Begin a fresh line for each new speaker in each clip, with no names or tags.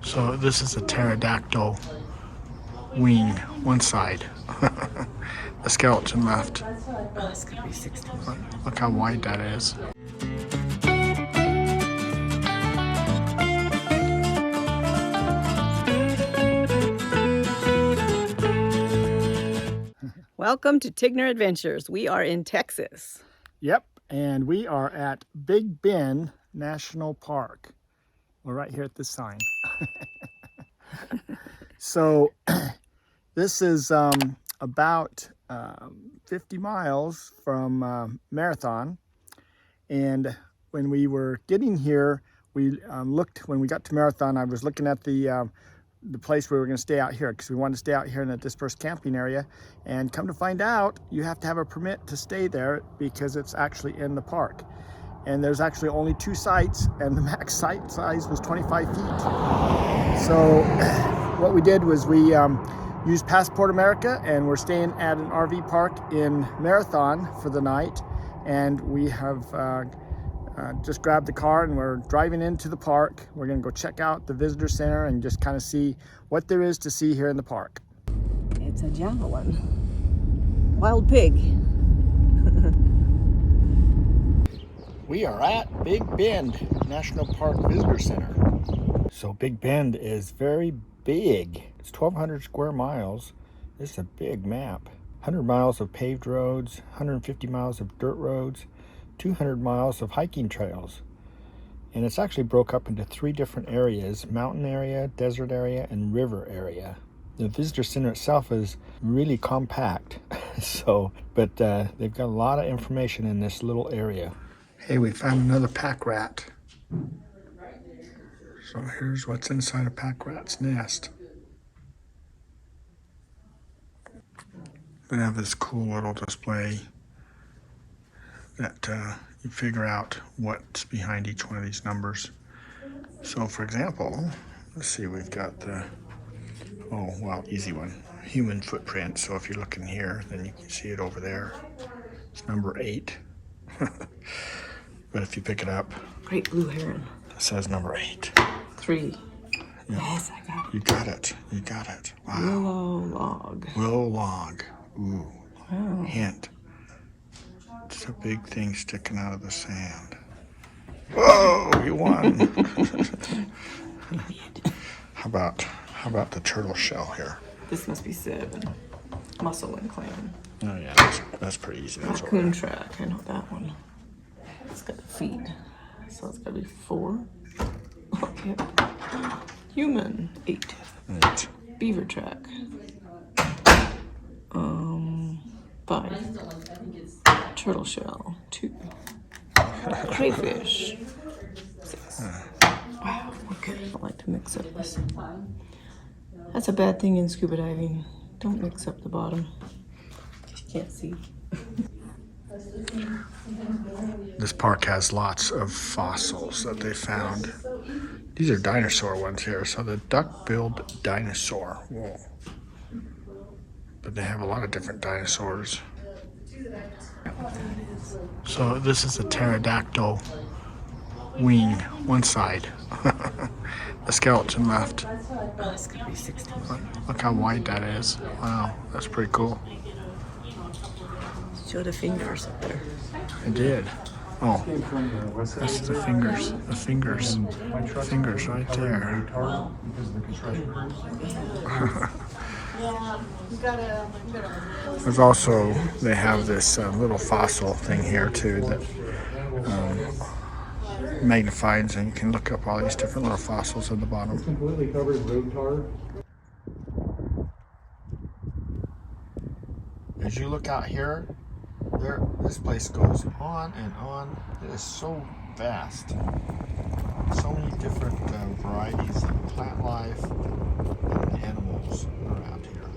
So this is a pterodactyl wing, one side. The skeleton left.
Oh, it's gonna be 60.
Look how wide that is.
Welcome to Tigner Adventures. We are in Texas.
Yep, and we are at Big Bend National Park. We're right here at this sign. So this is about 50 miles from Marathon. And when we were getting here, we looked, when we got to Marathon, I was looking at the place where we were going to stay out here because we wanted to stay out here in a dispersed camping area. And come to find out, you have to have a permit to stay there because it's actually in the park. And there's actually only 2 sites, and the max site size was 25 feet. So what we did was we used Passport America, and we're staying at an RV park in Marathon for the night. And we have just grabbed the car and we're driving into the park. We're gonna go check out the visitor center and just kind of see what there is to see here in the park.
It's a javelin. Wild pig.
We are at Big Bend National Park Visitor Center. So Big Bend is very big. It's 1,200 square miles. This is a big map. 100 miles of paved roads, 150 miles of dirt roads, 200 miles of hiking trails. And it's actually broke up into 3 different areas: mountain area, desert area, and river area. The visitor center itself is really compact. But they've got a lot of information in this little area. Hey, we found another pack rat. So here's what's inside a pack rat's nest. They have this cool little display that you figure out what's behind each one of these numbers. So for example, let's see, we've got the, easy one, human footprint. So if you're looking here, then you can see it over there. It's number 8. But if you pick it up,
Great blue heron.
it says number 8.
3.
Yeah.
Yes, I got it.
You got it. You got it. Wow.
Willow log.
Willow log. Ooh.
Wow.
Hint. It's a big thing sticking out of the sand. Whoa, you won. How about the turtle shell here?
This must be 7. Mussel and clam.
Oh yeah, that's pretty easy. That's
Raccoon track. I know that one. It's got the feet. So it's gotta be 4. Okay. Human 8.
8.
Beaver track. 5. Turtle shell 2. Crayfish 6. Wow, okay. I like to mix up this. That's a bad thing in scuba diving. Don't mix up the bottom. You can't see.
This park has lots of fossils that they found. These are dinosaur ones here. So the duck-billed dinosaur. Whoa. But they have a lot of different dinosaurs. So this is a pterodactyl wing, one side. The skeleton left.
Oh, it's gonna be 60.
Look how wide that is. Wow, that's pretty cool.
Show the fingers up there.
I did. Oh, that's the fingers. The fingers. Fingers right there. There's also, they have this little fossil thing here too that magnifies, and you can look up all these different little fossils at the bottom.
It's completely covered in road tar.
As you look out here, this place goes on and on. It is so vast. So many different varieties of plant life and animals around here.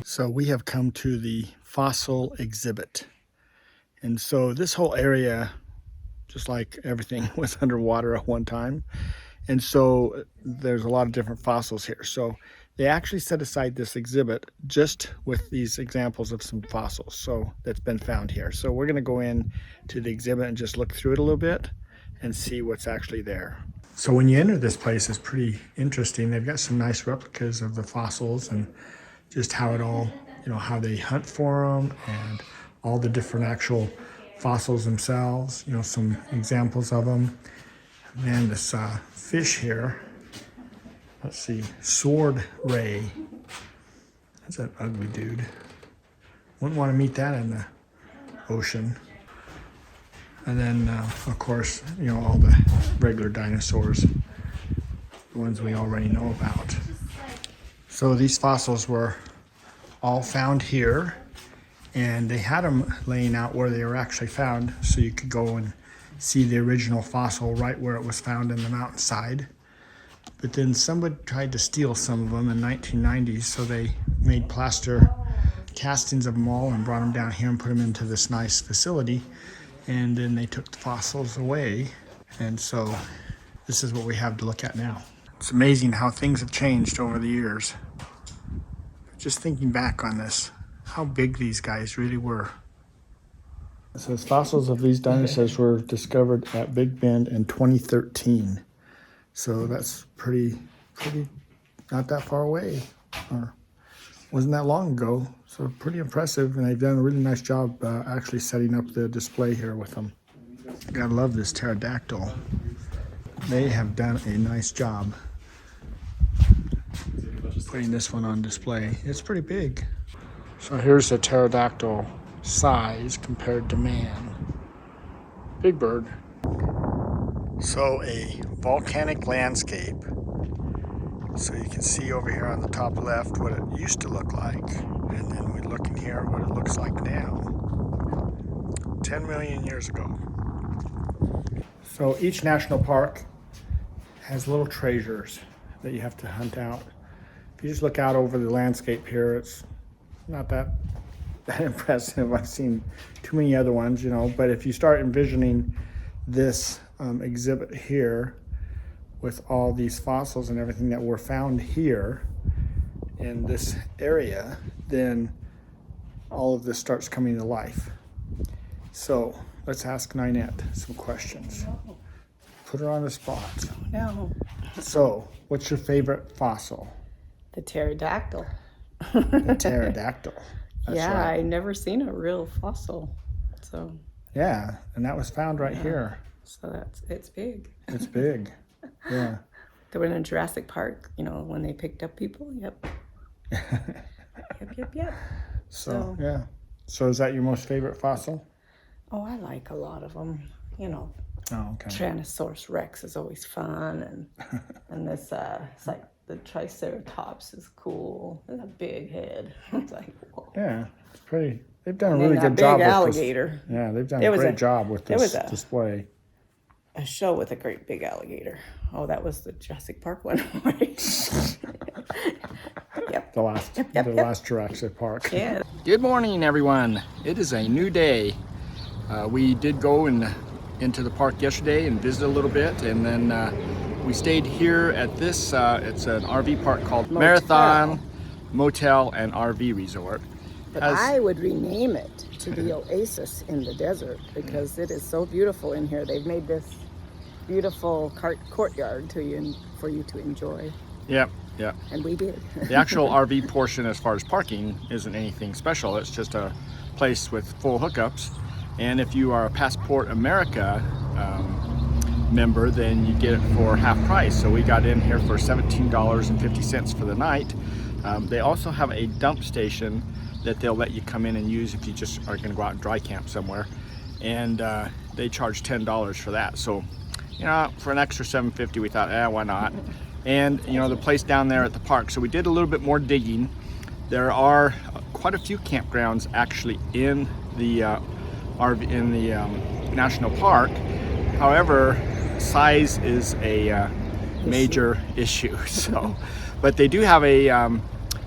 So we have come to the fossil exhibit. And so this whole area, just like everything, was underwater at one time. And so there's a lot of different fossils here. So they actually set aside this exhibit just with these examples of some fossils that's been found here. So we're going to go in to the exhibit and just look through it a little bit and see what's actually there. So when you enter this place, it's pretty interesting. They've got some nice replicas of the fossils and just how it all, how they hunt for them and all the different actual fossils themselves, some examples of them. And then this fish here, let's see, sword ray. That's an ugly dude. Wouldn't want to meet that in the ocean. And then, of course, all the regular dinosaurs, the ones we already know about. So these fossils were all found here, and they had them laying out where they were actually found, so you could go and see the original fossil right where it was found in the mountainside. But then somebody tried to steal some of them in 1990s, so they made plaster castings of them all and brought them down here and put them into this nice facility. And then they took the fossils away. And so this is what we have to look at now. It's amazing how things have changed over the years. Just thinking back on this, how big these guys really were. It says fossils of these dinosaurs were discovered at Big Bend in 2013. So that's pretty not that far away, or wasn't that long ago. So pretty impressive, and they've done a really nice job actually setting up the display here with them. Gotta love this pterodactyl. They have done a nice job putting this one on display. It's pretty big. So here's the pterodactyl size compared to man. Big bird. So a volcanic landscape. So you can see over here on the top left what it used to look like. And then we look in here what it looks like now. 10 million years ago. So each national park has little treasures that you have to hunt out. If you just look out over the landscape here, it's not that impressive. I've seen too many other ones, but if you start envisioning this exhibit here with all these fossils and everything that were found here in this area, then all of this starts coming to life. So let's ask Ninette some questions. Put her on the spot.
No.
So, what's your favorite fossil?
The pterodactyl.
The pterodactyl. That's
yeah,
right.
I've never seen a real fossil. So
Yeah, and that was found right here.
So it's big.
It's big. Yeah.
They were in Jurassic Park, when they picked up people. Yep. Yep.
So, yeah. So is that your most favorite fossil?
Oh, I like a lot of them.
Oh, okay.
Tyrannosaurus Rex is always fun, and this it's like the Triceratops is cool. It's a big head. It's like, whoa.
Yeah, it's pretty. They've done a
And
really
then
good
that
job
big
with
alligator.
this. Yeah, they've done a great job with this display.
A show with a great big alligator. Oh, that was the Jurassic Park one, right? Yep.
The last Jurassic Park.
Yeah.
Good morning, everyone. It is a new day. We did go into the park yesterday and visit a little bit, and then we stayed here at this. It's an RV park called Marathon Motel and RV Resort.
But I would rename it to the Oasis in the Desert because it is so beautiful in here. They've made this beautiful courtyard for you to enjoy.
Yep.
And we did.
The actual RV portion as far as parking isn't anything special. It's just a place with full hookups. And if you are a Passport America member, then you get it for half price. So we got in here for $17.50 for the night. They also have a dump station that they'll let you come in and use if you just are going to go out and dry camp somewhere. And they charge $10 for that. So, for an extra $7.50, we thought, why not? And, the place down there at the park. So we did a little bit more digging. There are quite a few campgrounds actually in the national park. However, size is a major issue. So, but they do have an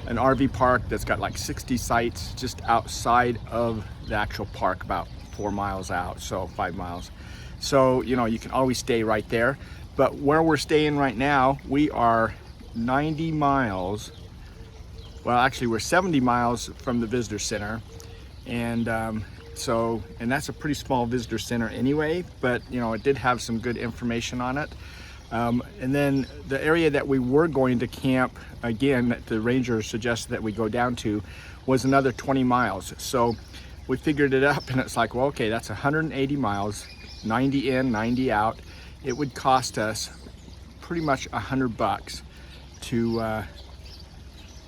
RV park that's got like 60 sites just outside of the actual park, about 4 miles out, so 5 miles. So, you can always stay right there. But where we're staying right now, we are 90 miles. Well, actually, we're 70 miles from the visitor center. And So, and that's a pretty small visitor center anyway, but you know, it did have some good information on it. And then the area that we were going to camp, again, that the ranger suggested that we go down to, was another 20 miles. So we figured it up, and it's like, well, okay, that's 180 miles, 90 in, 90 out. It would cost us pretty much $100 to,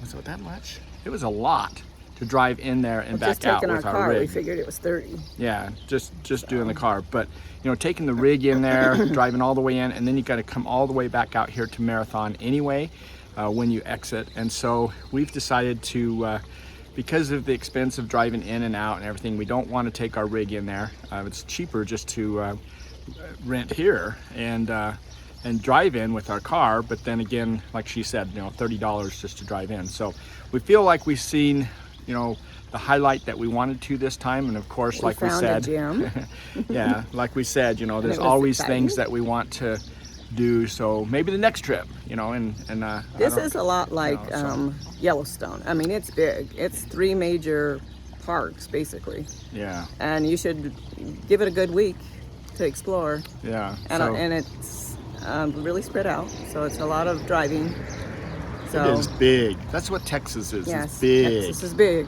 was it that much? It was a lot to drive in there and back out with our
car,
rig.
we figured it was 30.
Yeah, just doing the car. But you know, taking the rig in there, driving all the way in, and then you got to come all the way back out here to Marathon anyway when you exit. And so we've decided to, because of the expense of driving in and out and everything, we don't want to take our rig in there. It's cheaper just to rent here and drive in with our car. But then again, like she said, you know, $30 just to drive in. So we feel like we've seen, you know, the highlight that we wanted to this time. And of course, like we said, yeah, like we said, you know, there's always things that we want to do. So maybe the next trip, you know, and
this is a lot like
you know,
Yellowstone. I mean, it's big. It's 3 major parks basically.
Yeah.
And you should give it a good week to explore.
Yeah.
And it's really spread out, so it's a lot of driving. So
it is big. That's what Texas is.
yes,
It's big.
Texas is big.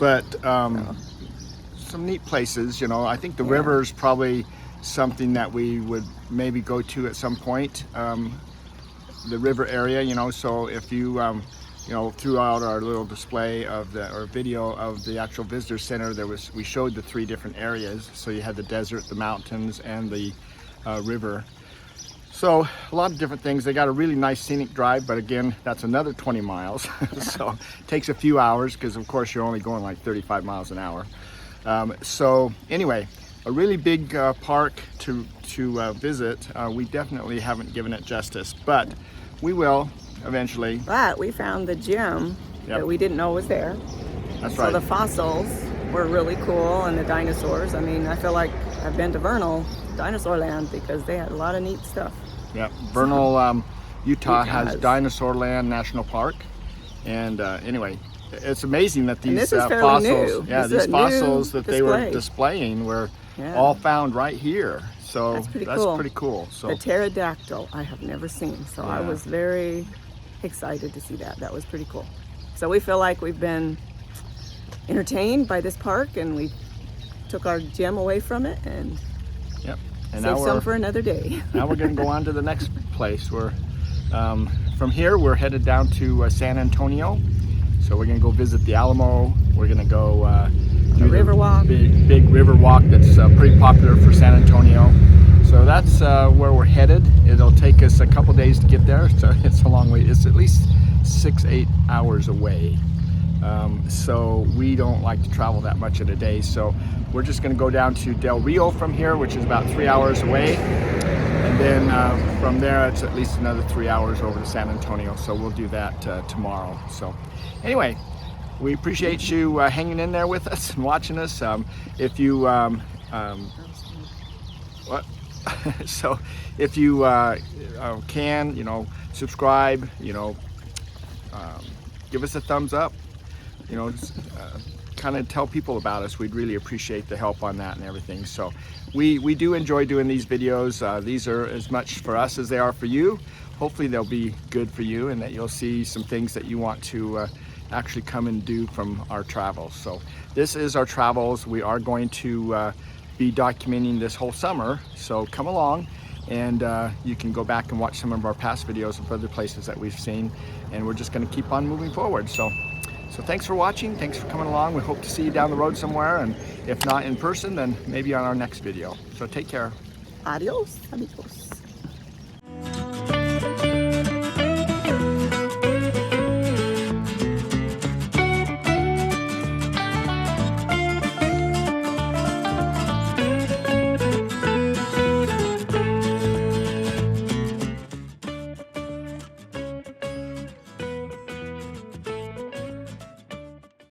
But some neat places, you know. I think the river is probably something that we would maybe go to at some point. The river area, you know. So if you, you know, throughout our little display of or video of the actual visitor center, we showed the 3 different areas. So you had the desert, the mountains, and the river. So a lot of different things. They got a really nice scenic drive, but again, that's another 20 miles. So it takes a few hours because of course you're only going like 35 miles an hour. So anyway, a really big park to visit. We definitely haven't given it justice, but we will eventually.
But we found the gem that we didn't know was there.
That's
so
right.
The fossils were really cool, and the dinosaurs. I mean, I feel like I've been to Vernal Dinosaur Land because they had a lot of neat stuff.
Yeah, Vernal, Utah has Dinosaur Land National Park, and anyway, it's amazing that these fossils,
new.
These fossils that they were displaying were all found right here. So that's pretty cool. So
the pterodactyl I have never seen, so I was very excited to see that. That was pretty cool. So we feel like we've been entertained by this park, and we took our gem away from it and
and
save some for another day.
Now we're going to go on to the next place. We're from here we're headed down to San Antonio. So we're going to go visit the Alamo. We're going to go do the
river walk.
Big river walk that's pretty popular for San Antonio. So that's where we're headed. It'll take us a couple days to get there. So it's a long way. It's at least 6-8 hours away. So we don't like to travel that much in a day. So we're just going to go down to Del Rio from here, which is about 3 hours away. And then from there, it's at least another 3 hours over to San Antonio. So we'll do that tomorrow. So anyway, we appreciate you hanging in there with us and watching us. If you, so if you can, you know, subscribe, you know, give us a thumbs up, you know, kind of tell people about us. We'd really appreciate the help on that and everything. So we do enjoy doing these videos. These are as much for us as they are for you. Hopefully they'll be good for you and that you'll see some things that you want to actually come and do from our travels. So this is our travels. We are going to be documenting this whole summer. So come along and you can go back and watch some of our past videos of other places that we've seen, and we're just going to keep on moving forward. So thanks for watching. Thanks for coming along. We hope to see you down the road somewhere, and if not in person, then maybe on our next video. So take care.
Adios, amigos.